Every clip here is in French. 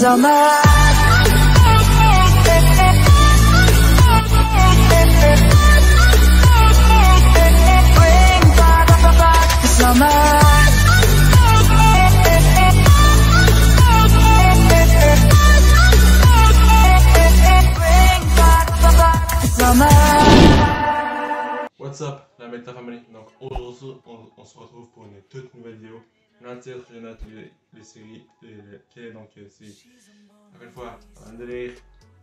I'm mad. Bring back, 'cause I'm mad. Bring back, 'cause I'm mad. What's up, la Meta Family? Donc aujourd'hui, on se retrouve pour une toute nouvelle vidéo. Dans le titre, je note les séries lesquelles, donc c'est encore une fois un délire.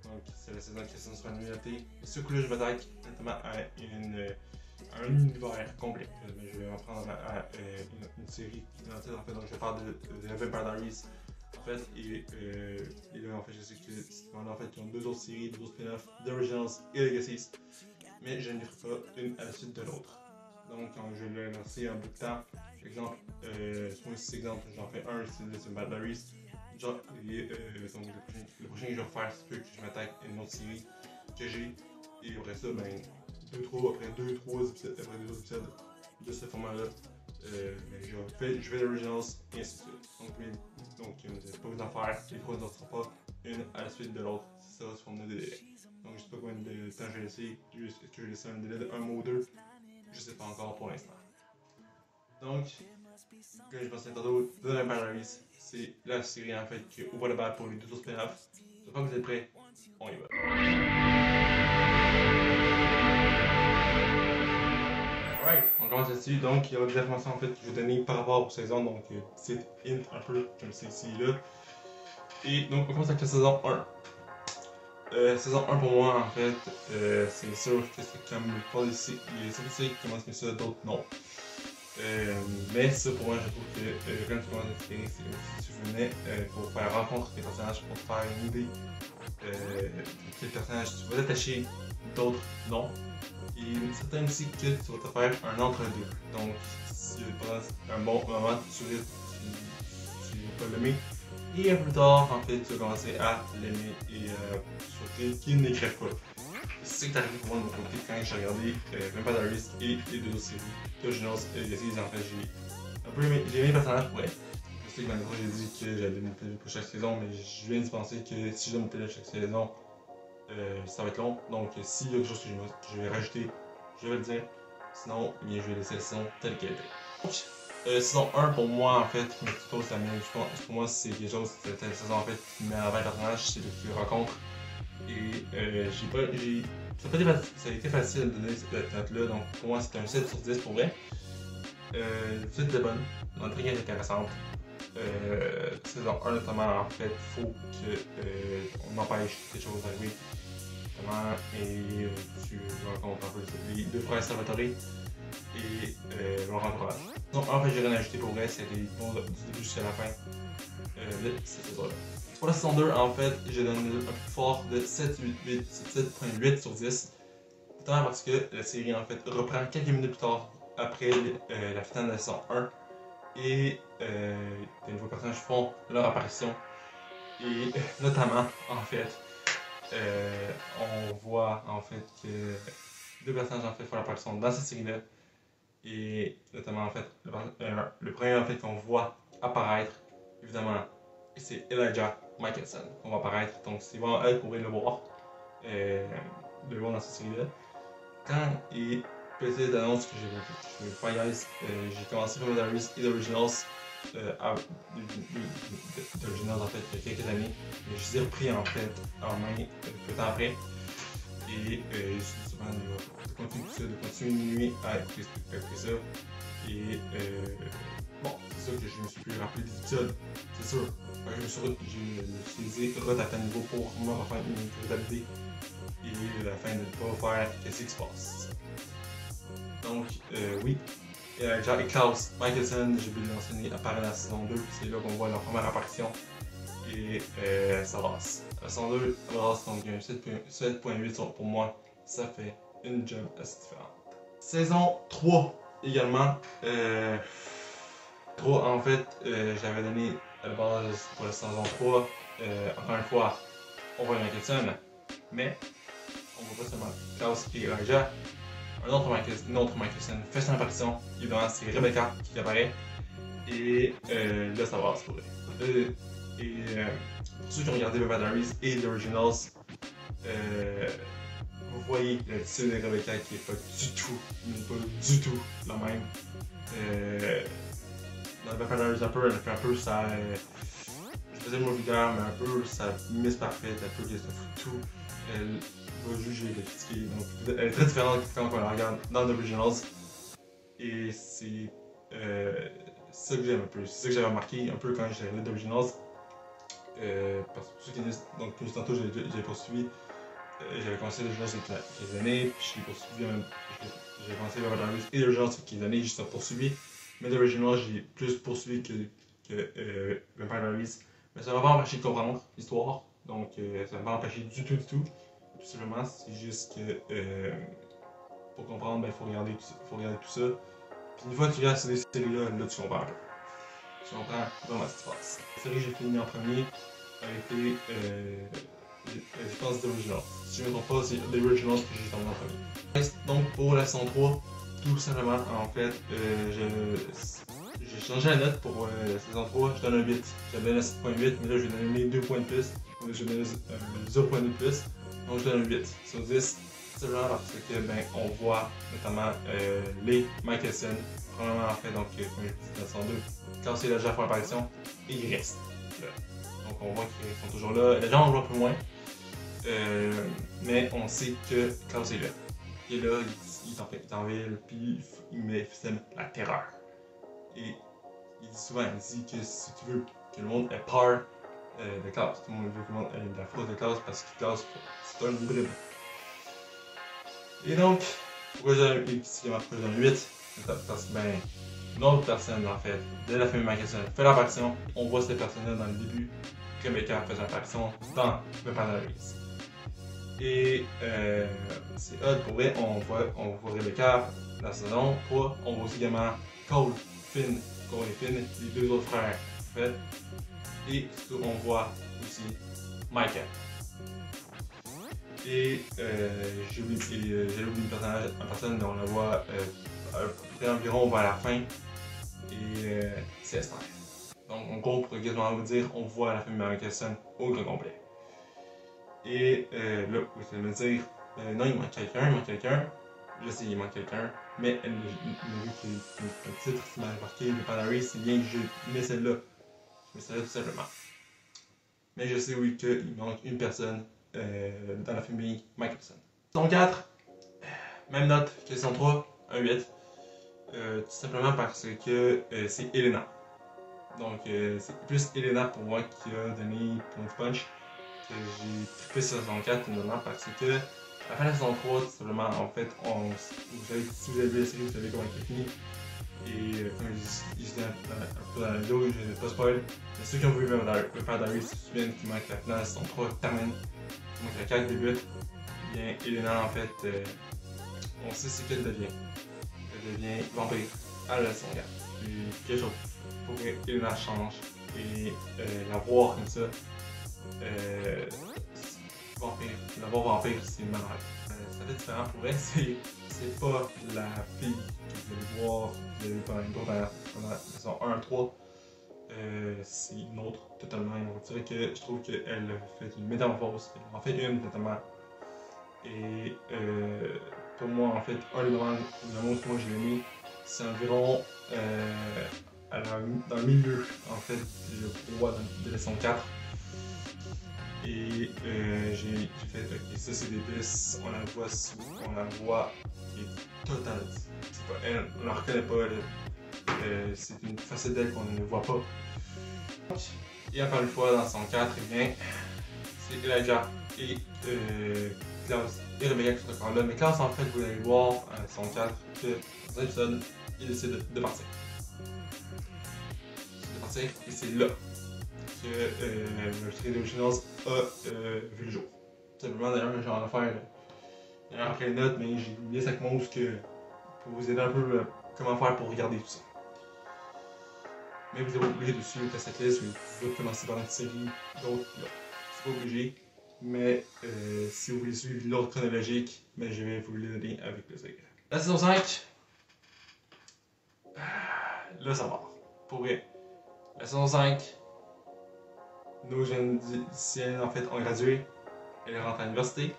Donc c'est la saison qui sera notée. Ce coup-là, je m'attaque notamment à un univers complet. Je vais en prendre à une série dans le titre, en fait. Donc je vais parler de Vampire Diaries. En fait, et là, en fait, je sais que en fait, ils ont deux autres séries, deux autres spin-offs, The Originals et Legacies. Mais je ne les ferai pas une à la suite de l'autre. Donc, je vais le lancer en bout de temps. Par exemple, moi, si exemple, j'en fais un, c'est The Vampire Diaries. Genre, donc, le prochain que je vais refaire, c'est que je m'attaque à une autre série que j'ai. Et après ça, ben, après deux, trois épisodes, après deux autres épisodes de ce format-là, je fais l'Originals et ainsi de suite. Donc, vous n'avez pas besoin d'en faire, les trois ne sortiront pas une à la suite de l'autre. C'est ça, sous forme de délai. Donc, je sais pas combien de temps je vais laisser. Est-ce que je vais laisser un délai de un mois ou deux? Je sais pas encore pour l'instant. Donc, comme je pensais tantôt, The Vampire Diaries, c'est la série en fait qui ouvre le bal pour les deux autres spin-offs. J'espère que vous êtes prêts. On y va. Alright, on commence là-dessus. Donc, il y a des informations en fait que je vais donner par rapport aux saisons. Donc, c'est hint un peu comme celle-ci là. Et donc, on commence avec la saison 1. Saison 1 pour moi, en fait, c'est sûr que c'est comme les séries qui commencent comme ça, d'autres non. Mais ça, pour moi, je trouve que quand tu commences une série, c'est comme si tu venais pour faire rencontre des personnages, pour te faire une idée quels personnages tu vas t'attacher, d'autres non. Et certains aussi que tu vas te faire un entre-deux. Donc, si pendant un bon moment, tu vas pas l'aimer. Et un peu plus tard, en fait, tu vas commencer à l'aimer et souhaiter qu'il n'écrive pas. C'est ça qui est arrivé pour moi de mon côté quand j'ai regardé Vampire Diaries et les deux autres séries, The Originals et Legacies. En fait, j'ai aimé les personnages pour elle. Je sais que dans le j'ai dit que j'allais monter pour chaque saison, mais je viens de penser que si je dois monter chaque saison, ça va être long. Donc, s'il y a quelque chose que je vais rajouter, je vais le dire. Sinon, bien, je vais laisser la saison telle qu'elle était. Donc, saison 1 pour moi en fait, pour moi c'est quelque chose, cette saison en fait qui met en avant le personnage, c'est le qu'il rencontre. Et ça a été facile de donner cette note-là, donc pour moi c'est un 7 sur 10 pour vrai. L'épisode était bonne, l'intrigue est intéressante. Saison 1 notamment en fait, faut qu'on empêche quelque chose d'arriver. Et tu rencontres un peu les deux frères Salvatore et leur entourage. Donc en fait j'ai rien ajouté pour vrai, c'est des bons du début jusqu'à la fin de cette saison-là. Pour la saison 2, en fait, j'ai donné un peu plus fort de 7.8 sur 10. Notamment parce que la série en fait reprend quelques minutes plus tard après la finale de la saison 1. Et les nouveaux personnages font leur apparition. Et notamment, en fait, on voit en fait que deux personnages en fait font leur apparition dans cette série-là. Et notamment en fait, le premier en fait qu'on voit apparaître, évidemment, c'est Elijah Michelson qu'on va apparaître. Donc c'est vraiment elle pour le voir dans cette série-là. Quand il petite annonce que je vais faire, guys, j'ai commencé Vampire Diaries et The Originals en fait il y a quelques années. Mais je les ai repris en fait en main peu de temps après. Et je suis souvent de continuer à écouter ça. Et bon, c'est sûr que je me suis plus rappelé des épisodes, c'est sûr. Je me suis dit retaper à nouveau pour me refaire une curiosité et afin de ne pas faire qu'est-ce qui se passe. Donc, oui, Jack et Klaus Michelson, j'ai voulu l'enseigner apparaît dans la saison 2, c'est là qu'on voit leur première apparition. Et ça passe. La saison 2, ça passe, donc un 7.8 pour moi, ça fait une job assez différente. Saison 3 également. 3 en fait, j'avais donné à la base pour la saison 3, encore une fois, on voit Michelson, mais on voit pas seulement Klaus et Elijah. Un autre Michelson fait son apparition, évidemment c'est Rebecca qui apparaît, et là ça passe pour eux. Et pour ceux qui ont regardé Vampire Diaries et The Originals, vous voyez le style de Rebecca qui est pas du tout la même. Dans Vampire Diaries, elle fait un peu sa. Je faisais le mot vulgaire, mais un peu sa Miss Parfaite, un peu qu'elle se fout de tout. Elle va juger, la critiquer. Donc, elle est très différente quand on la regarde dans The Originals. Et c'est ça que j'aime un peu. C'est ça que j'avais remarqué un peu quand j'ai regardé The Originals. Parce que ceux qui disent, donc plus tantôt j'ai poursuivi, j'avais commencé The Originals il y a quelques années, puis je l'ai poursuivi même. J'ai commencé Vampire Diaries et The Originals il y a quelques années, j'ai poursuivi. Mais The Originals, j'ai plus poursuivi que Vampire Diaries. Mais ça m'a pas empêché de comprendre l'histoire, donc ça m'a pas empêché du tout. Tout simplement, c'est juste que pour comprendre, il faut regarder tout ça. Puis une fois que tu regardes ces séries-là, là tu comprends. Tu comprends vraiment ce qui se passe. La série que j'ai fini en premier a été, je pense, The Originals. Si je ne me trompe pas, c'est The Originals que j'ai terminé en premier. Donc pour la saison 3, tout simplement, en fait, j'ai changé la note pour la saison 3, je donne un 8. J'avais donné 7.8, mais là je vais donner 2 points de plus. Donc je vais donner 0.2 de plus. Donc je donne un 8 sur 10. Simplement parce que on voit notamment les Michelson, probablement en fait, donc comme je dis dans la saison 2, quand c'est déjà pour l'apparition, et ils restent là. Donc on voit qu'ils sont toujours là. Les gens en voient un peu moins, mais on sait que Klaus est là. Il est là, il est en ville, puis il sème la terreur. Et il dit souvent, il dit que si tu veux que le monde ait peur de Klaus, tout le monde veut que le monde ait de la fraude de Klaus parce que Klaus, c'est un hybride. Et donc, pourquoi j'ai un 8? Parce que une autre personne en fait, de la famille Michelson fait l'apparition. On voit cette personne-là dans le début. Rebecca faisait l'apparition dans Vampire Diaries. Et c'est odd pour vrai, on voit Rebecca dans la saison 3. On voit aussi également Cole et Finn, les deux autres frères en fait. Et surtout, on voit aussi Micah. Et j'ai oublié une personne dont on la voit à peu près environ vers la fin. Et c'est Esther. Donc en gros, pour quasiment vous dire, on voit la famille Michelson au grand complet. Et là, vous allez me dire, non, il manque quelqu'un. Je sais, il manque quelqu'un. Mais vu que le titre qui m'a marqué de Paris, c'est bien que je mets celle-là. Je mets celle-là tout simplement. Mais je sais, oui, qu'il manque une personne dans la famille Michelson. Saison 4, même note que saison 3, un 8. Tout simplement parce que c'est Elena. Donc c'est plus Elena pour moi qui a donné Point Punch. Que j'ai trippé sur saison 4 notamment parce que à la fin de la saison 3, tout simplement, en fait, si vous avez vu la série, vous savez comment elle est finie. Et comme je disais un peu dans la vidéo, je ne vais pas spoil. Mais ceux qui ont vu Vampire Diaries se souviennent qu'il manque la finale de saison 3 termine. Il manque la 4 débute. Bien, Elena, en fait, on sait ce qu'elle devient. Elle devient vampire à la saison 4. Puis quelque chose pour que Elena change. Et la voir comme ça, la voir vampire, c'est malade. Ça fait différent pour elle, c'est pas la fille que vous allez voir, pendant la saison 1 à 3. C'est une autre, totalement. On dirait que je trouve qu'elle fait une métamorphose. Elle en fait une, totalement. Et pour moi, en fait, un des moments que moi j'ai aimé, c'est environ dans le milieu, en fait, je crois, de la saison 4. Et j'ai fait, ok, ça c'est des pistes, on la voit qui est totale. C'est pas elle, on la reconnaît pas, c'est une facette d'elle qu'on ne voit pas. Et encore une fois, dans son 4, eh bien, c'est Elijah et Klaus et Rebecca qui sont encore là. Mais Klaus, en fait, vous allez voir dans son 4 que dans un épisode, il décide de partir. Et c'est là que le série d'Originals a vu le jour. Simplement, d'ailleurs, j'en ai fait après les notes, mais j'ai oublié 5 mots pour vous aider un peu comment faire pour regarder tout ça. Mais vous êtes obligé de suivre cette liste, vous pouvez commencer par une série, d'autres, c'est pas obligé. Mais si vous voulez suivre l'ordre chronologique, mais je vais vous le donner avec plaisir. La saison 5, là ça part. Pour vrai. La saison 5, nos jeunes lycéennes en fait ont gradué, elles rentrent à l'université.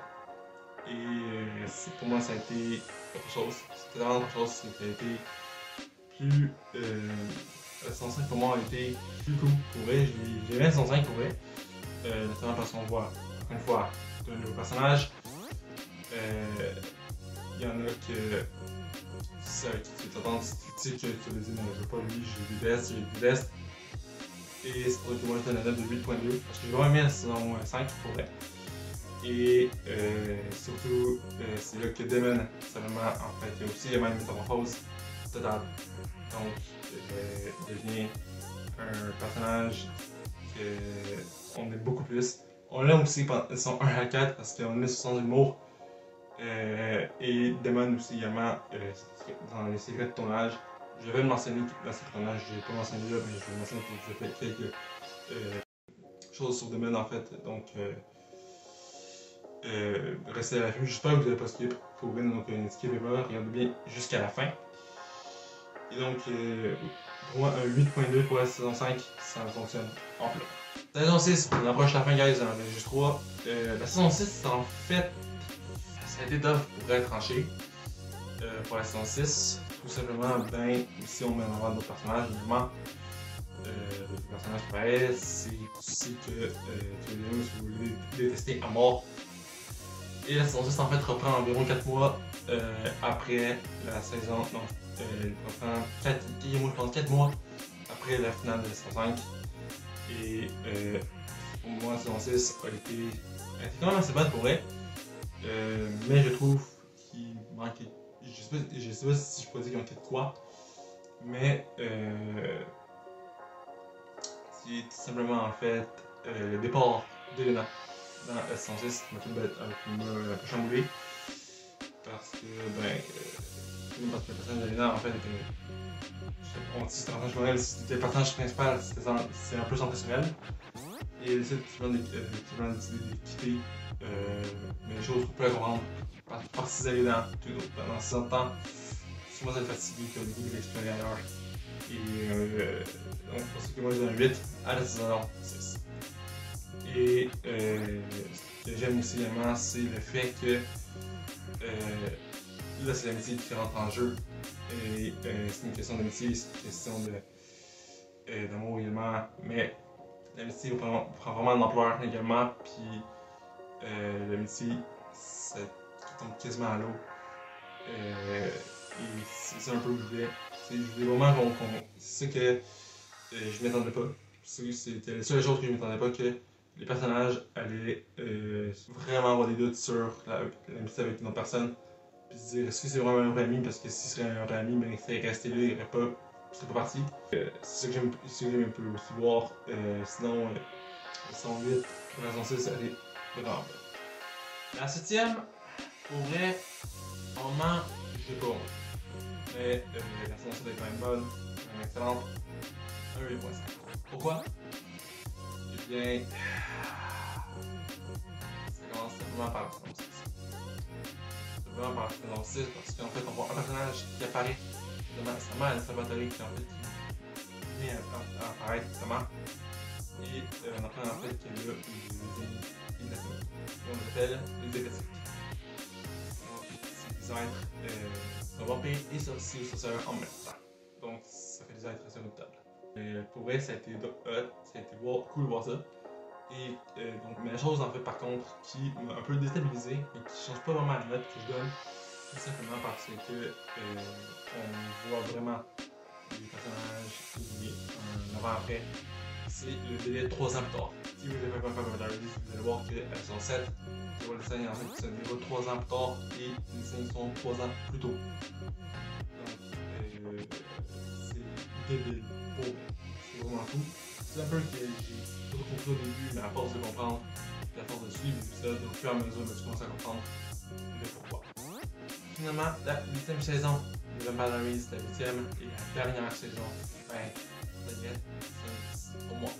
Et pour moi, ça a été autre chose. C'était vraiment autre chose. C'était été plus. La saison 5 pour moi a été plus cool pour vrai. J'ai aimé la saison 5 pour vrai. Notamment parce qu'on voit, encore une fois, de nouveaux personnages. Il y en a que. C'est avec qui tu t'attends, tu sais que tu te dis, non, je veux pas lui, je le déteste. Et c'est pour ça que moi je donne la note de 8.2 parce que j'ai vraiment aimé la saison 5 pour vrai. Et surtout, c'est là que Damon, seulement, en fait, il y a aussi une métamorphose totale. Donc, il devient un personnage qu'on aime beaucoup plus. On l'aime aussi pendant son 1 à 4 parce qu'on aime son sens d'humour. Et Damon aussi également, dans les secrets de tournage. Je vais le mentionner dans ce tournage, je ne l'ai pas mentionné là, mais je vais le mentionner pour que je fais quelques choses sur Damon en fait. Donc, restez à l'affût. J'espère que vous n'avez pas skip. Faut bien, donc ne skippez pas, regardez bien jusqu'à la fin. Et donc, pour moi, un 8.2 pour la saison 5, ça fonctionne en plat. Saison 6, on approche la fin, guys, on en a juste 3. La saison 6, en fait, ça a été tough pour être tranché. Pour la saison 6, tout simplement, ben, ici on met en avant d'autres personnages, évidemment. Les personnages pareils, c'est aussi que tu voulez détester à mort. Et la saison 6 en fait reprend environ 4 mois après la saison. Non, elle reprend 4 mois après la finale de la saison 5. Et pour moi, la saison 6 a été quand même assez bonne pour vrai. Mais je trouve qu'il manquait. Je sais pas si je peux dire qu'il manquait de quoi. Mais c'est tout simplement en fait le départ d'Elena dans la saison 6 m'a un peu chamboulé. Parce que, parce que le personnage d'Elena en fait on dit que c'était un personnage morel, c'était le personnage principal, c'est un peu centré sur elle. Et elle décide tout simplement de quitter. Mais les choses, pour pas la comprendre. Parce qu'ils allaient dans 6 ans de temps, souvent ça le fatigue que le goût de l'explorer ailleurs. Et donc, pour ça que moi je donne un 8 à la saison 6. Et ce que j'aime aussi également, c'est le fait que là, c'est l'amitié qui rentre en jeu. Et c'est une question d'amitié, c'est une question d'amour également. Mais l'amitié prend vraiment de l'ampleur également. Puis l'amitié, ça tombe quasiment à l'eau. Et c'est un peu où je voulais. Je voulais vraiment qu'on. C'est ça que je m'attendais pas. C'était la seule chose que je m'attendais pas, que les personnages allaient vraiment avoir des doutes sur l'amitié avec une autre personne. Puis se dire, est-ce que c'est vraiment un vrai ami? Parce que si ce serait un vrai ami, ben il serait resté là, il serait pas parti. C'est ça que j'aime un peu aussi voir. Sinon, la saison 8, la saison 6, elle est vraiment bonne. La 7ème, pour vrai, vraiment, je sais pas. Mais la saison 7 est quand même bonne, quand même excellente. Un 8.5. Pourquoi? Eh bien, ça commence simplement par la saison 6. Simplement par la saison 6 parce qu'en fait, on voit un personnage qui apparaît, justement, Alice Salvatore, qui en fait qui vient à apparaître justement. Et on apprend en fait que là, il est et on l'appelle les hérétiques. Donc, c'est des êtres vampires et sorciers ou sorcières en même temps. Donc, ça fait des êtres assez redoutables. Pour vrai, ça a été cool de voir ça. Et donc, mais la chose en fait par contre qui m'a un peu déstabilisé et qui change pas vraiment la note que je donne, tout simplement parce que on voit vraiment les personnages et un avant-après. C'est le délai de 3 ans plus tard. Si vous n'avez pas fait Commentary, vous allez voir que la saison 7, tu vois le scène en fait se déroule 3 ans plus tard et les scènes sont 3 ans plus tôt. Donc c'est débile. C'est vraiment fou. C'est un peu que j'ai pas compris au début, mais à force de comprendre, et à force de suivre l'épisode, au fur et à mesure, tu commences à comprendre le pourquoi. Finalement, la 8ème saison de Vampire Diaries, la 8ème et la dernière saison, ben, c'est pour moi.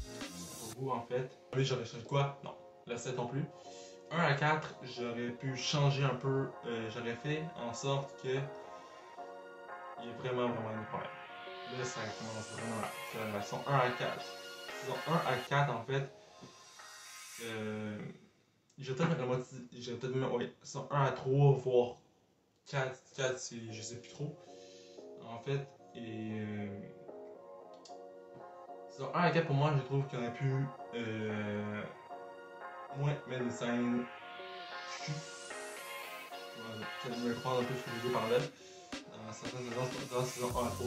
C'est pour vous en fait. Oui, j'aurais changé quoi? Non, la 7 non plus. 1 à 4, j'aurais pu changer un peu, j'aurais fait en sorte que il y ait vraiment des problèmes. Là, ça commence vraiment la relation 1 à 4. saison 1 à 4, en fait, j'ai peut-être la moitié, j'ai peut-être même, ouais, saison 1 à 3, voire 4, je sais plus trop, en fait, et saison 1 à 4, pour moi, je trouve qu'il y aurait pu moins mettre des scènes chues. Peut-être me prendre un peu ce que je veux par là, dans certaines saisons, dans saison 1 à 3.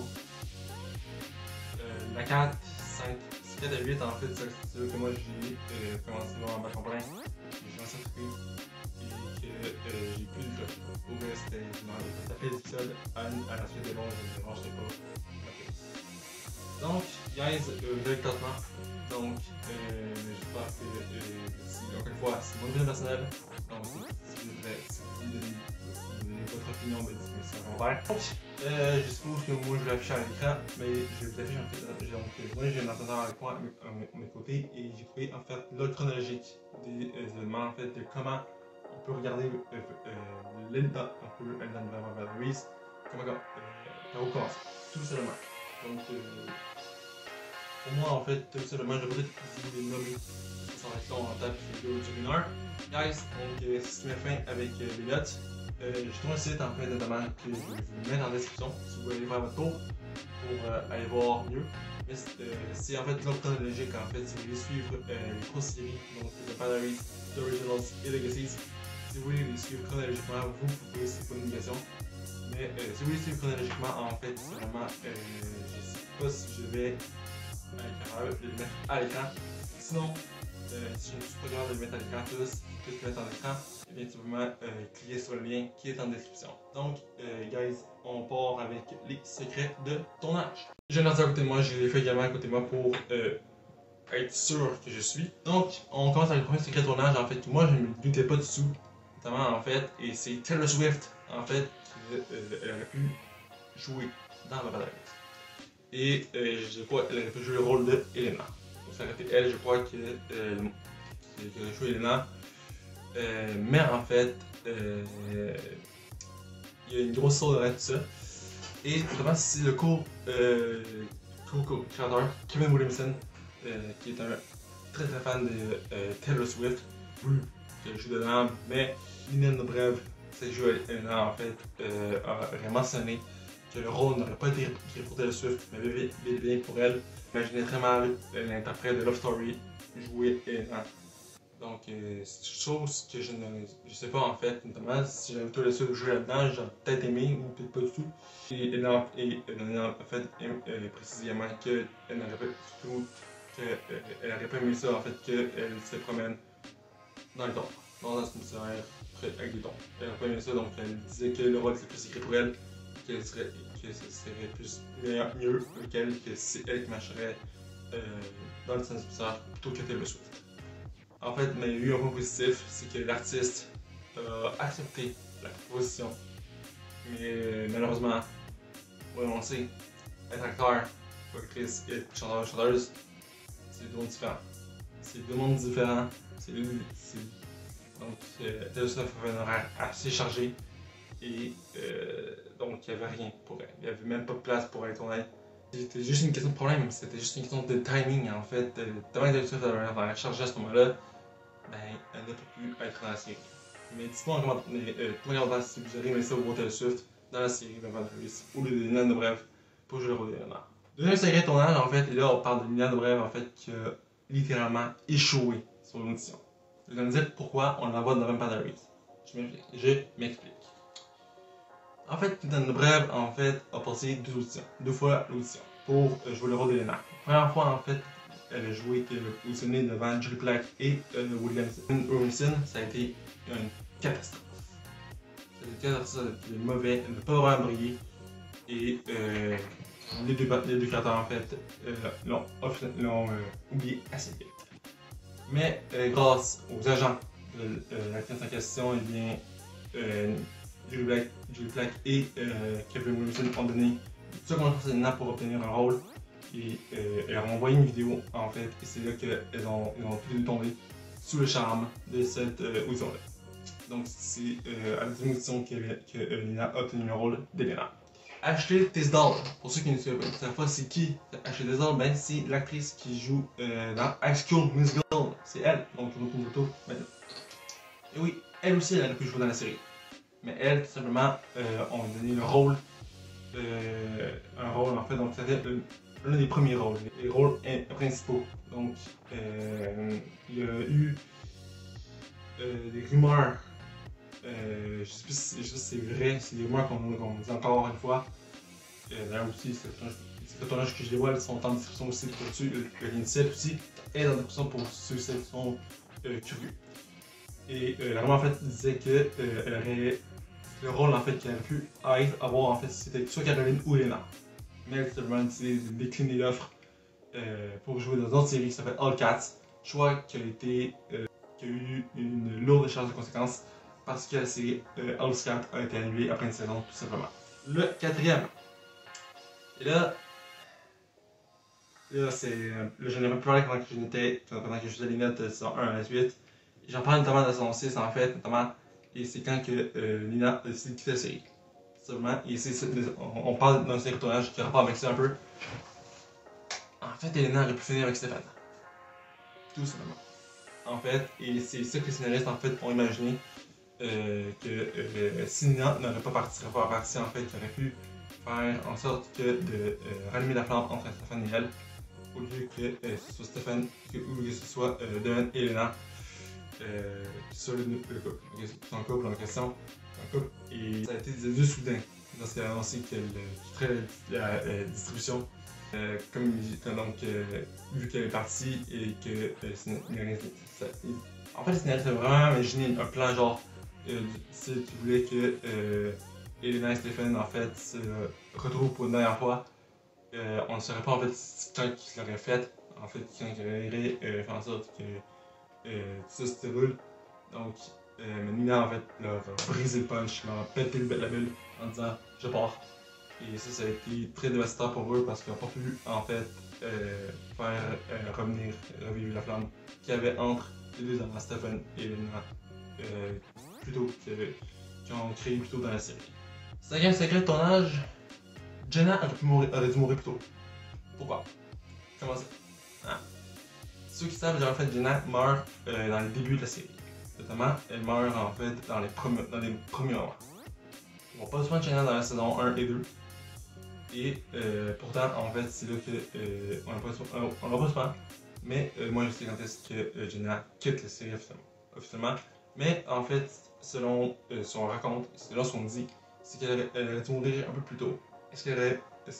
La 4, 5, 4 à 8, en fait, c'est là que moi j'ai commencé vraiment à battre en plein. J'ai commencé à triper et que j'ai plus le temps. Au reste, c'était tapé l'épisode à la suite des bons, je ne rangerai pas. Okay. Donc, guys, le classement. Donc, j'espère que si, encore une fois, c'est mon opinion personnelle. Donc, si vous donnez votre opinion, ben, c'est un commentaire. Donc, je suppose que moi je l'affiche à l'écran, mais je vous affiche en fait. Donc, moi j'ai un ordinateur avec moi à mes côtés et j'ai trouvé en fait l'ordre chronologique des éléments en fait de comment on peut regarder l'Elda, un peu Elden Ring, comment ça recommence, tout simplement. Donc, pour moi en fait, tout simplement, je vais peut-être vous les nommer. Ça va être long en table vidéo du 1 heure. Guys, donc c'est ce qui met fin avec les notes. J'ai trouvé un site en fait notamment que je vais vous mettre en description si vous voulez aller faire votre tour pour aller voir mieux. Mais c'est en fait l'ordre chronologique en fait. Si vous voulez suivre les 3 séries, donc The Paladins, The Originals et Legacies, si vous voulez les suivre chronologiquement, vous pouvez, c'est pas une obligation. Mais si vous voulez suivre chronologiquement, en fait, c'est vraiment, je sais pas si je vais être capable de le mettre à l'écran. Sinon, si je ne suis pas capable de le mettre à l'écran tous, je peux le mettre en écran. Bien simplement cliquez sur le lien qui est en description. Donc, guys, on part avec les secrets de tournage. J'ai un ordinateur à côté de moi, j'ai les fait également à côté de moi pour être sûr que je suis. Donc, on commence avec le premier secret de tournage. En fait, moi, je ne me doutais pas du tout, notamment en fait, et c'est Taylor Swift, en fait, qui aurait pu jouer dans la bataille. Et je crois qu'elle aurait pu jouer le rôle de Elena. Donc, ça aurait été elle, je crois, qui aurait joué Elena. Mais en fait, il y a une grosse source derrière tout ça. Et notamment, c'est le co-créateur Kevin Williamson, qui est un très fan de Taylor Swift, qui joue dedans, mais Nina Dobrev, cette joueuse en fait, aurait mentionné que le rôle n'aurait pas été écrit pour Taylor Swift, mais bien pour elle. Imaginez très mal l'interprète de Love Story jouer Elena. Donc, c'est une chose que je sais pas en fait, notamment si j'avais tout le seul jouer là-dedans, j'aurais peut-être aimé ou peut-être pas du tout. Et elle a en fait précisément qu'elle n'aurait pas surtout qu'elle n'aurait pas aimé ça en fait, qu'elle se promène dans le don, dans un cimetière avec des dons. Elle n'aurait pas aimé ça, donc elle disait que le rôle était plus écrit pour elle, que ce serait plus mieux avec elle, que c'est elle qui marcherait dans le cimetière plutôt que Taylor Swift. En fait, mais il y a eu un point positif, c'est que l'artiste a accepté la proposition. Mais malheureusement, ouais, on le sait, être acteur, actrice et être chanteur, chanteuse, c'est deux mondes différents. C'est deux mondes différents. Donc, Taylor Swift avait un horaire assez chargé et donc il n'y avait rien pour elle. Il n'y avait même pas de place pour être honnête. C'était juste une question de problème, c'était juste une question de timing en fait. Tellement que Taylor Swift avait un horaire chargé à ce moment-là, ben, elle n'a pas pu être dans la série. Mais dites-moi en commentaire si vous avez aimé ça au Taylor Swift dans la série de Van Harris ou de Nina Dobrev pour jouer le rôle d'Elena. Deuxième secret de tournage, en fait, et là on parle de Nina Dobrev en fait qui a littéralement échoué sur l'audition. Vous allez me dire pourquoi on l'envoie dans Van Harris. Je m'explique. En fait, Nina Dobrev en fait a passé deux fois l'audition pour jouer le rôle d'Elena. La première fois en fait, elle a auditionné devant Julie Plec et Williamson. Ça a été une catastrophe. C'était une catastrophe, c'était mauvais, elle n'a pas vraiment brillé. Et les deux créateurs en fait l'ont oublié assez vite. Mais grâce aux agents de l'actrice en question, eh bien, Julie Plec et Kevin Williamson ont donné tout ce qu'on a fait pour obtenir un rôle. Et elles ont envoyé une vidéo en fait, et c'est là qu'elles ont pu tomber sous le charme de cette audition-là. Donc c'est à la deuxième audition que Lina a obtenu le rôle d'Elena. Ashley Tisdale. Pour ceux qui ne savent pas c'est qui Ashley Tisdale, ben c'est l'actrice qui joue dans High School Musical. C'est elle, donc je vous montre une photo maintenant. Et oui, elle aussi elle a pu jouer dans la série. Mais elle, tout simplement, on lui a donné le rôle, un rôle en fait, donc c'était l'un des premiers rôles, les rôles principaux. Donc, il y a eu des rumeurs. Je sais pas si c'est vrai, c'est des rumeurs qu'on dit encore une fois. D'ailleurs aussi, ces photos que je dévoile sont en description aussi pour ceux, le lien de site aussi est en description pour ceux qui sont curieux. Et la rumeur en fait disait que elle aurait le rôle en fait qu'elle aurait pu avoir en fait c'était soit Caroline ou Elena. Mais elle a décidé de décliner l'offre pour jouer dans une autre série qui s'appelle All Cats. Choix qui a eu une lourde charge de conséquences parce que la série All Cats a été annulée après une saison tout simplement. Le quatrième. Et là c'est. J'en ai pas parlé pendant que je faisais les notes de saison 1 à 8. J'en parle notamment de la saison 6 en fait, notamment. Et c'est quand que Nina a décidé de quitter la série. Seulement, et on parle d'un série tournage qui a rapport avec ça un peu. En fait, Elena aurait pu finir avec Stéphane. Tout simplement. En fait, et c'est ça que les scénaristes en fait ont imaginé. Que si Nina n'aurait pas parti en fait, qui aurait pu faire en sorte que de rallumer la flamme entre Stéphane et elle, au lieu que ce soit Stéphane ou que ce soit Devon et Elena qui soit son couple en question, et ça a été des adieux soudains lorsqu'elle a annoncé qu'elle quitterait la distribution. Donc, vu qu'elle est partie et que en fait, le scénariste a vraiment imaginé un plan genre qui voulait que Elena et Stéphane en fait se retrouvent pour une dernière fois. On ne saurait pas en fait quand il l'aurait fait, en fait quand il aurait fait en sorte que tout ça se déroule. Donc Nina en fait leur a brisé le punch, leur a pété la bulle en disant je pars. Et ça a été très dévastateur pour eux parce qu'ils n'ont pas pu en fait faire revivre la flamme qu'il y avait entre les deux amants, Stephen et Elena, qui ont créé plus tôt dans la série. Cinquième secret de tournage, Jenna aurait dû mourir plus tôt. Pourquoi? Comment ça? Ah. Ceux qui savent, en fait, Jenna meurt dans le début de la série. Notamment, elle meurt en fait dans les premiers moments. On voit pas souvent Jenna dans la saison 1 et 2. Et pourtant, en fait, c'est là que on l'a pas souvent. Mais moi, je sais quand est-ce que Jenna quitte la série officiellement. Mais en fait, selon son raconte, selon son dit, c'est qu'elle aurait dû mourir un peu plus tôt. Est-ce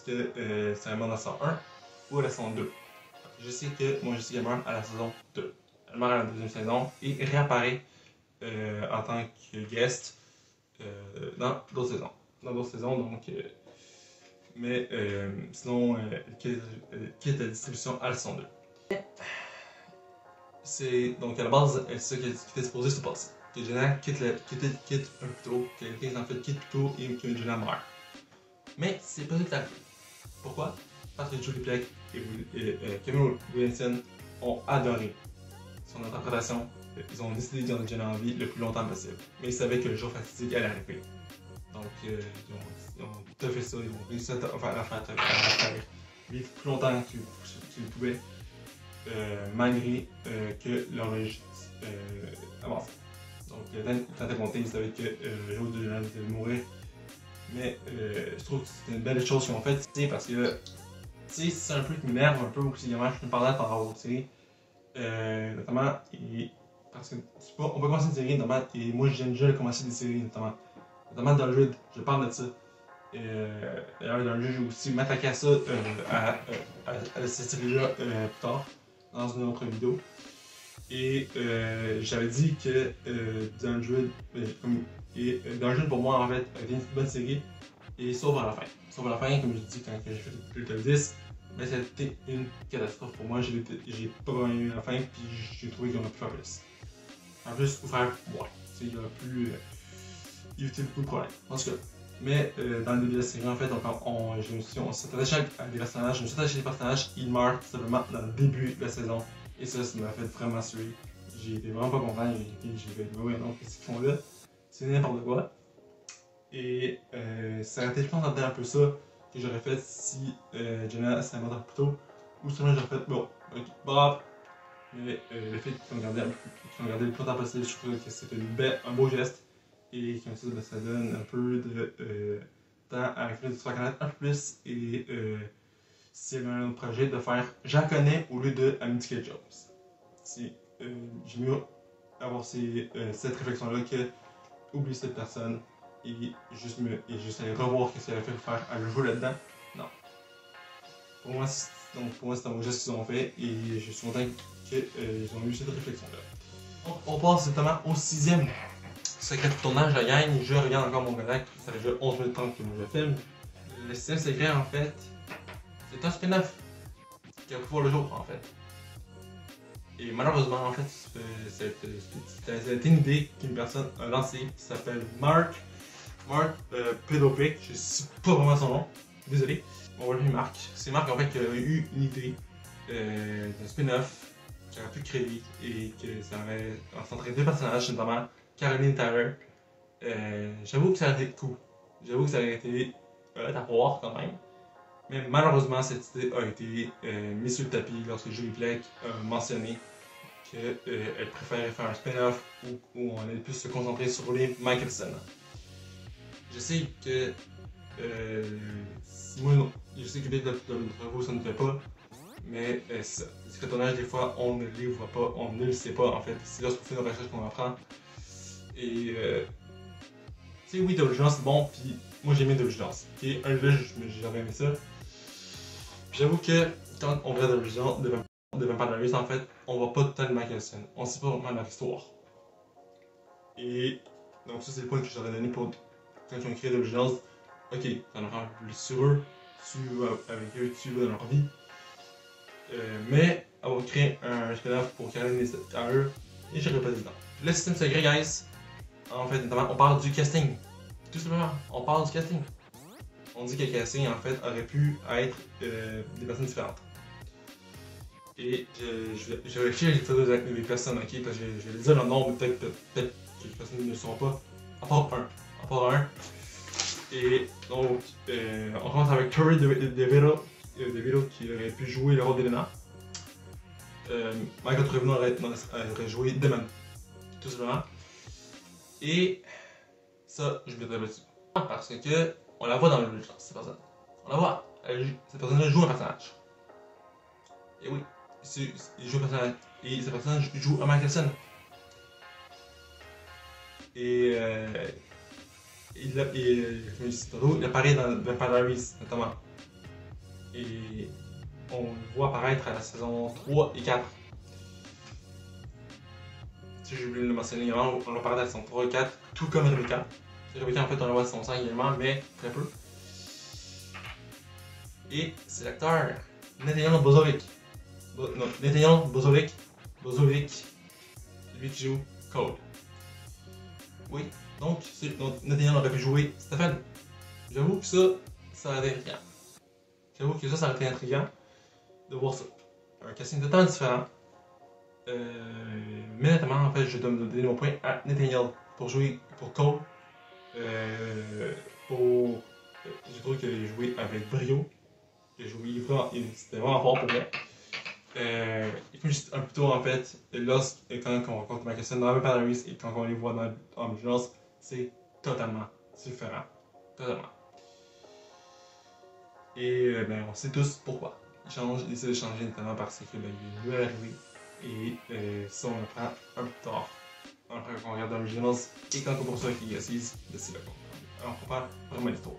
que c'est vraiment dans la saison 1 ou à la saison 2? Je sais qu'elle meurt à la saison 2. Elle meurt à la deuxième saison et réapparaît en tant que guest dans d'autres saisons. Donc. Mais sinon, elle quitte la distribution à la saison 2. Donc à la base, c'est ça qui était supposé se passer. Que Jenna quitte un peu plus tôt, que en fait quitte plus tôt et que Jenna meurt. Mais c'est pas tout à fait. Pourquoi? Parce que Julie Plec et Kevin Williamson ont adoré son interprétation. Ils ont décidé de garder Jenna en vie le plus longtemps possible. Mais ils savaient que le jour fatidique allait arriver. Donc ils ont tout fait ça, ils ont réussi à faire vivre plus longtemps qu'ils pouvaient, malgré que leur avance. Donc quand t'es monté, ils savaient que le jour de Jenna devait mourir. Mais je trouve que c'est une belle chose qu'ils ont faite, parce que c'est un peu qui m'énerve un peu aussi, également, je te parlais par rapport aux séries. Notamment, parce que on peut commencer une série, notamment, et moi j'aime déjà commencer des séries, notamment dans le jeu, je parle de ça. D'ailleurs, dans le jeu, j'ai aussi m'attaqué à ça, à cette série-là plus tard, dans une autre vidéo. Et j'avais dit que dans le jeu, pour moi, en fait, avait une bonne série, et sauf à la fin. Sauf à la fin, comme je dis quand j'ai fait le top 10, mais c'était une catastrophe pour moi. J'ai pas vraiment aimé la fin, puis j'ai trouvé qu'on aurait pu faire plus. En plus, ou faire moins. Il aurait pu éviter beaucoup de problèmes. En tout cas. Mais dans le début de la série, en fait, on s'est attaché à des personnages, ils meurent tout simplement dans le début de la saison. Et ça m'a fait vraiment suer. J'ai été vraiment pas content. J'ai fait, ouais, non, qu'est-ce qu'ils font là? C'est n'importe quoi. Et ça aurait été, je pense, un peu ça que j'aurais fait si Jenna s'est morte plus tôt. Ou sinon j'aurais fait, bon, ok, bravo. Mais le fait qu'ils ont gardé le plus longtemps possible, je trouve que c'était un beau geste. Et comme ça, ben, ça donne un peu de temps à Phil de se faire connaître un peu plus. Et s'il y avait un autre projet, de faire J'en connais au lieu de Amity Jones. C'est j'aime mieux avoir cette réflexion-là que oublier cette personne et juste aller revoir ce qu'elle a fait faire à le jouer là-dedans. Non. Pour moi, c'est un beau geste qu'ils ont fait et je suis content qu'ils ont eu cette réflexion-là. Donc, on passe notamment au 6e secret de tournage de la gang. Je regarde encore mon collègue, ça fait déjà 11 minutes 30 que je filme. Le 6e secret, en fait, c'est un spin-off qui a pu voir le jour, en fait. Et malheureusement, en fait, ça a été une idée qu'une personne a lancée qui s'appelle Mark Pedopic, je sais pas vraiment son nom, désolé. On va l'appeler Mark. C'est Mark en fait qui a eu une idée d'un spin-off qui aurait pu créer et que ça aurait centré deux personnages, notamment Caroline et Tyler. J'avoue que ça aurait été cool. J'avoue que ça aurait été à voir quand même. Mais malheureusement, cette idée a été mise sur le tapis lorsque Julie Plec a mentionné qu'elle préférait faire un spin-off où on allait plus se concentrer sur les Michelson. Je sais que je sais que peut-être vous ça ne fait pas, mais le secrétonnage des fois on ne les voit pas, on ne le sait pas en fait. C'est lorsqu'on fait une recherche qu'on apprend. Et tu sais, oui, Double c'est bon, puis moi j'ai aimé Double ok, un level j'aurais aimé ça. Puis j'avoue que quand on regarde Double de Vampire Diaries, en fait, on voit pas tout le temps de Michelson, on sait pas vraiment leur histoire. Et donc ça c'est le point que j'aurais donné pour quand ils ont créé Double Jones. Ok, t'en apprends plus sur eux, tu vas avec eux, tu vas dans leur vie. Mais avoir créé un spin-off pour Caroline et Tyler, et j'irai pas dedans. Le système secret, guys, en fait, notamment, on parle du casting. Tout simplement, on parle du casting. On dit que le casting, en fait, aurait pu être des personnes différentes. Et je vais écrire les photos des personnes, ok, parce que je vais dire le nom, mais peut-être que les personnes ne le sauront pas. À part un. Et donc, on commence avec Tori DeVito qui aurait pu jouer le rôle d'Elena. Michael Trevino aurait joué Demon, tout simplement. Et ça, je me dessus. Parce que on la voit dans le jeu, cette personne. On la voit, cette personne-là joue un personnage. Et oui, il joue un personnage. Et cette personne joue un Michelson. Et comme je disais tantôt, il apparaît dans Vampire Diaries notamment. Et on le voit apparaître à la saison 3 et 4. Si j'ai oublié de le mentionner avant, on apparaît à la saison 3 et 4, tout comme Rebecca. Rebecca, en fait, on le voit à la saison 5 également, mais très peu. Et c'est l'acteur Nathaniel Bozovic. Nathaniel Bozovic, lui qui joue Cole. Oui, donc Nathaniel aurait pu jouer Stéphane. J'avoue que ça aurait été intriguant. J'avoue que ça aurait été intriguant de voir ça. Un casting totalement différent. Mais notamment, en fait, je dois me donner mon point à Nathaniel pour jouer pour Cole. Je trouve qu'il a joué avec brio. Il a joué vraiment, c'était vraiment fort pour moi. Et comme juste un peu tôt, en fait, quand on rencontre Michelson dans Vampire Diaries et quand on les voit dans Ambulance, c'est totalement différent. Totalement. Et ben, on sait tous pourquoi. Il décide de changer notamment parce que ben, il est arrivé. Et ça, on apprend un peu tard. Après qu'on regarde Ambulance et quand on poursuit qu'il est assise, c'est là qu'on comprend vraiment l'histoire.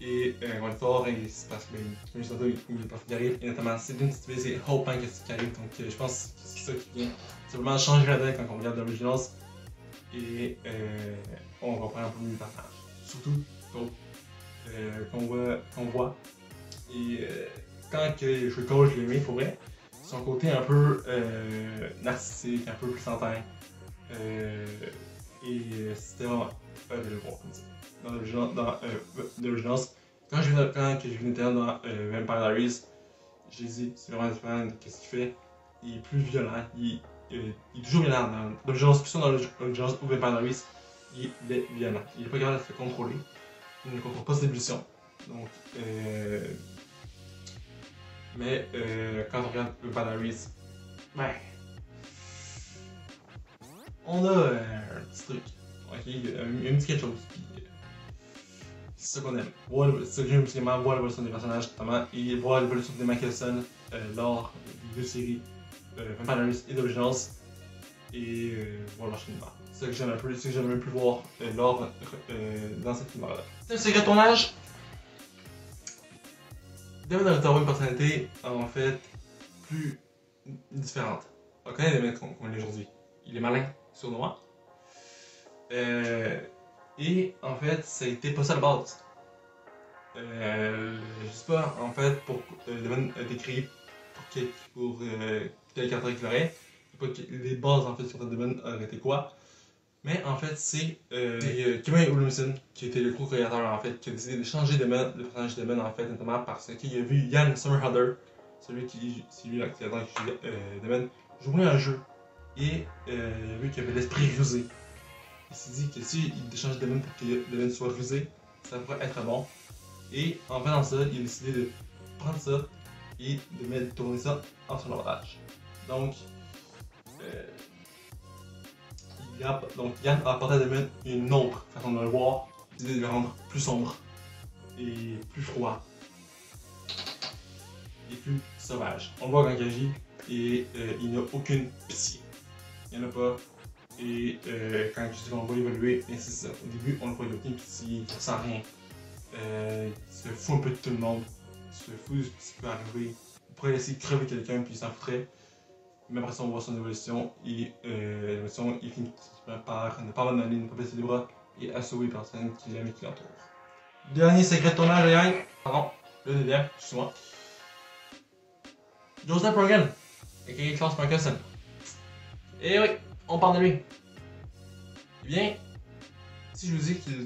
Et l'histoire, c'est parce que comme je disais, il y a une partie qui arrive, et notamment c'est d'une petite c'est Hope qui arrive, donc je pense que c'est ça qui vient. C'est vraiment changer la donne quand on regarde l'Originals et on comprend un peu mieux le personnage. Surtout qu'on voit. Et quand je suis coach, je l'ai aimé pour vrai. Son côté un peu narcissique, un peu plus sentin. Et c'était vraiment de le voir comme ça. Dans l'Originals, quand je vis dans Vampire Diaries, j'ai dit, c'est vraiment différent de ce qu'il fait. Il est plus violent, il est toujours violent dans l'Originals, plus dans l'Originals ou Vampire Diaries. il est violent. Il est pas capable de se contrôler. Il ne contrôle pas ses évolutions. Donc, mais quand on regarde le Valaris, ben, on a un petit truc. Ok, un petit quelque chose. C'est ça qu'on aime. C'est ça que j'aime absolument, voir l'évolution des personnages, notamment, et voir l'évolution des Michelson lors des deux séries Valaris et d'Originals. Et voir leur cheminement. C'est ça que j'aime un peu, c'est que j'aimerais plus voir lors dans cette univers-là. C'est un secret tournage. Damon a une personnalité en fait plus différente. On connaît Damon comme il est aujourd'hui. Il est malin, sournois. Et en fait, ça a été pas ça la base. Je sais pas en fait pour Damon a été créé pour quel caractère qu'il aurait. Les bases en fait sur Damon auraient été quoi. Mais en fait, c'est Kevin Williamson qui était le co-créateur en fait, qui a décidé de changer Damon, le personnage de Damon en fait, notamment parce qu'il a vu Ian Somerhalder, celui qui jouait Damon, jouer un jeu. Et il a vu qu'il avait l'esprit rusé. Il s'est dit que si il change Damon pour que Damon soit rusé, ça pourrait être bon. Et en faisant ça, il a décidé de prendre ça et de tourner ça en son avantage. Donc, Yann a apporté à Damon une autre façon de le voir, l'idée de le rendre plus sombre et plus froid et plus sauvage. On le voit quand il agit et il n'a aucune pitié. Il n'y en a pas. Et quand je dis qu'on va évoluer, c'est ça. Au début, on le voit, il n'a aucune pitié, il ne ressent rien. Il se fout un peu de tout le monde. Il se fout de ce qui peut arriver. Il pourrait laisser crever quelqu'un puis il s'en foutrait. Mais après ça, on voit son évolution et l'évolution, il finit par ne pas abandonner, ne pas baisser les bras et à sauver les personnes qu'il aime et qui l'entourent. Dernier secret de tournage, les gars. Pardon, le deuxième, excuse-moi. Joseph Rogan, a.k.a. Klaus Michelson. Et oui, on parle de lui. Eh bien, si je vous dis qu'il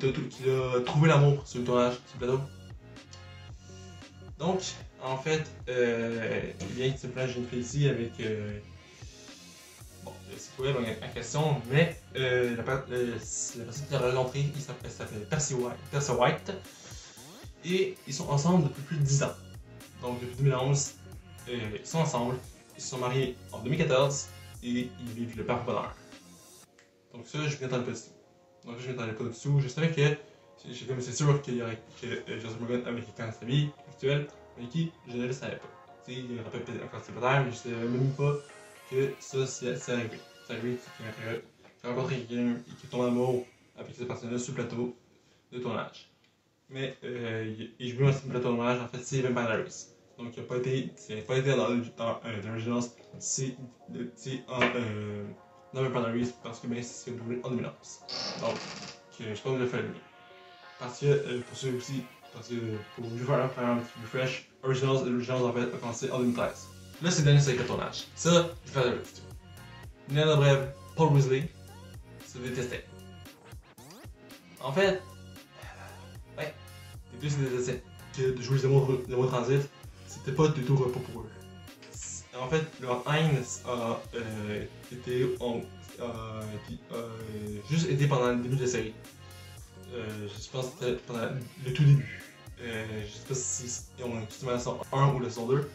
a trouvé l'amour sur le tournage, sur le plateau. Donc, en fait, il vient de se plager une fille ici avec. Bon, c'est quoi la question, mais la personne qui l'a rencontré, il s'appelle Percy White. Et ils sont ensemble depuis plus de 10 ans. Donc, depuis 2011, ils sont ensemble. Ils se sont mariés en 2014 et ils vivent le père bonheur. Donc, ça, je m'y attendais pas du tout. Donc, je m'y attendais pas du tout. Je savais que. C'est sûr qu'il y aurait Joseph Morgan avec quelqu'un de sa vie actuelle, mais qui, je ne le savais pas. Tu sais, il rappelle encore célibataire, mais je savais même pas que ça, c'est arrivé. C'est arrivé qu'il a rencontré quelqu'un et qu'il tombe en amour avec cette personne-là sur le plateau de tournage. Mais, il joue aussi sur le plateau de tournage, en fait, c'est Vampire Diaries. Donc, il n'a pas été dans l'original, c'est en Vampire Diaries parce que c'est doublé en 2011. Donc, je pense que je le fais lui. Parce que, pour ceux aussi, parce que pour vous faire un petit refresh, Originals en fait a commencé en 2013. Là, c'est le dernier secret tournage. Ça, je vais faire le reste. Nana Brève, Paul Weasley, se détestait. En fait, ouais, les deux se détestaient. Que de jouer les mots transit, c'était pas du tout repos pour eux. En fait, leur haine a juste été pendant le début de la série. Je pense que c'était pendant le tout début. Je sais pas si on inclut la saison 1 ou la saison 2,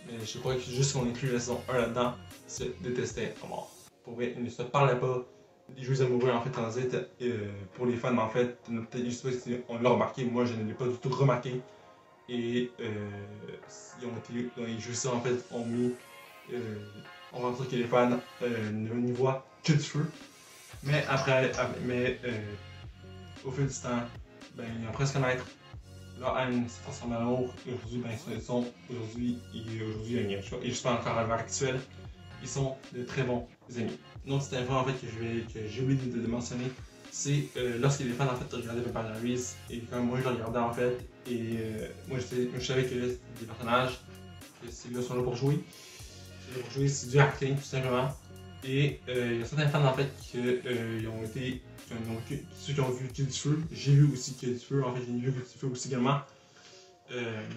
mais je crois que juste qu'on inclut la saison 1 là-dedans, ils se détestaient à mort. Pour vrai, ils ne se parlaient pas. Les joueurs amoureux en fait transit pour les fans en fait, je sais pas si on l'a remarqué, moi je ne l'ai pas du tout remarqué. Et les joueurs en fait ont mis, on va dire que les fans n'y voient que du feu. Mais au fil du temps, ben, ils ont presque connaître. Leur haine s'est transformée en amour. Et aujourd'hui, ben, aujourd'hui, et juste pas encore à l'heure actuelle, ils sont de très bons amis. Donc, c'était un point en fait que j'ai oublié de mentionner. C'est lorsque les fans en fait regardaient Vampire Diaries, et comme moi je le regardais en fait, et moi je savais que des personnages, que ces gars sont là pour jouer. C'est du acting tout simplement. Et il y a certains fans en fait qui ont été. Ceux qui ont vu Kill du Feu, j'ai vu aussi Kill du Feu, en fait j'ai vu Kill du Feu aussi également.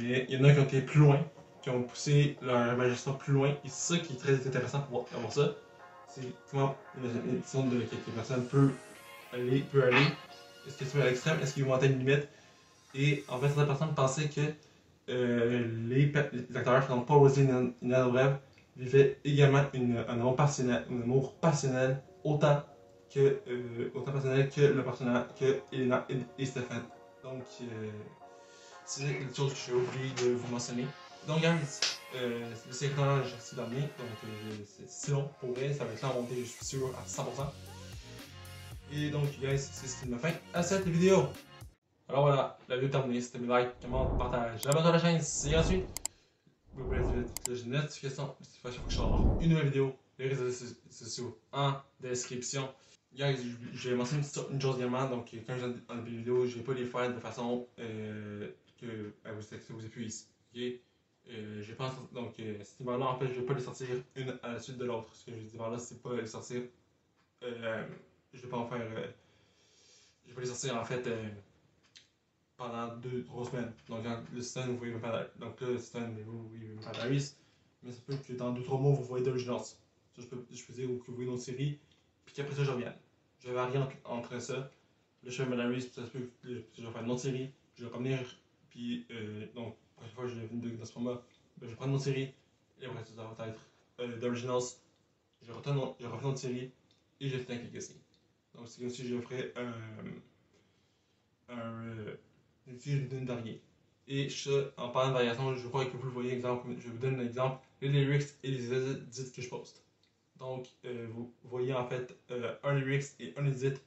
Mais il y en a qui ont été plus loin, qui ont poussé leur imagination plus loin, et c'est ça qui est très intéressant pour voir ça. C'est comment l'imagination de quelques personnes peut peut aller? Est-ce que tu vas à l'extrême? Est-ce qu'ils vont atteindre une limite? Et en fait, certaines personnes pensaient que les acteurs qui n'ont pas osé une rêve vivaient également un amour passionnel autant passionnel que le personnage que Elena et Stephen. Donc, c'est une chose que j'ai oublié de vous mentionner. Donc, guys, c'est l'éclairage ici dans le mien. Donc, c'est long pour vrai, ça va être long à monter, je suis sûr, à 100%. Et donc, guys, c'est ce qui me fait à cette vidéo. Alors voilà, la vidéo est terminée. C'était mes likes, commente, partage, abonne-toi à la chaîne, c'est gratuit. Vous pouvez activer les notifications à chaque fois que je sors une nouvelle vidéo. Les réseaux sociaux en description. Guys, j'ai mentionné une chose également, donc quand je dans les vidéos, je vais pas les faire de façon que vous épuise. Okay? Je pense, donc cette image-là, en fait, je vais pas les sortir une à la suite de l'autre. Ce que je dis par là, c'est pas les sortir. Je vais pas en faire. Je vais les sortir en fait pendant 2-3 semaines. Donc, le stun, vous voyez me faire. Donc, là, le stun, vous voyez me faire Darius. Mais ça peut que dans 2-3 mois, vous voyez d'Originals. Ça, je peux dire que vous voyez une autre série. Puis qu'après ça, je reviens. Je varie entre ça. Là, je fais Darius, puis ça se peut que je vais faire une autre série. Je vais revenir. Puis, donc, la prochaine fois que je vais dans ce format, ben, je vais prendre une autre série. Et après ça, ça va être d'Originals. Je refais une autre série. Et je fais un clic ici. Donc, c'est comme si je ferais d'une variée. Et ça, en parlant de variation, je crois que vous le voyez, exemple, je vous donne un exemple, les lyrics et les edits que je poste. Donc, vous voyez en fait un lyrics et un edit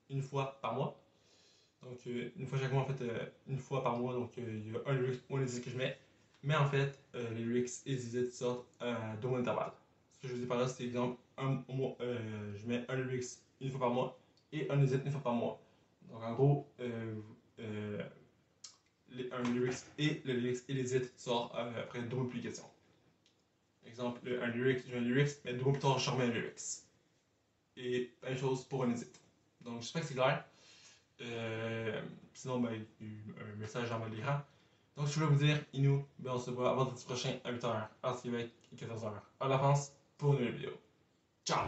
une fois par mois. Donc, une fois chaque mois, en fait, une fois par mois, donc il y a un lyrics ou un edit que je mets. Mais en fait, les lyrics et les edits sortent à 2 mois d'intervalle. Ce que je vous dis par là, c'est exemple, je mets un lyrics une fois par mois et un edit une fois par mois. Donc, en gros, un lyrics et le lyrics et l'edit sort après 2 mois de publication. Exemple, un lyrics, j'ai un lyrics, mais 2 mois plus tard, je remets un lyrics. Et même chose pour un edit. Donc, j'espère que c'est clair. Sinon, ben, il y a eu un message en bas de l'écran. Donc, je voulais vous dire, Inou, ben, on se voit à vendredi prochain à 8h, à Québec et 14h, à la France, pour une nouvelle vidéo. Ciao!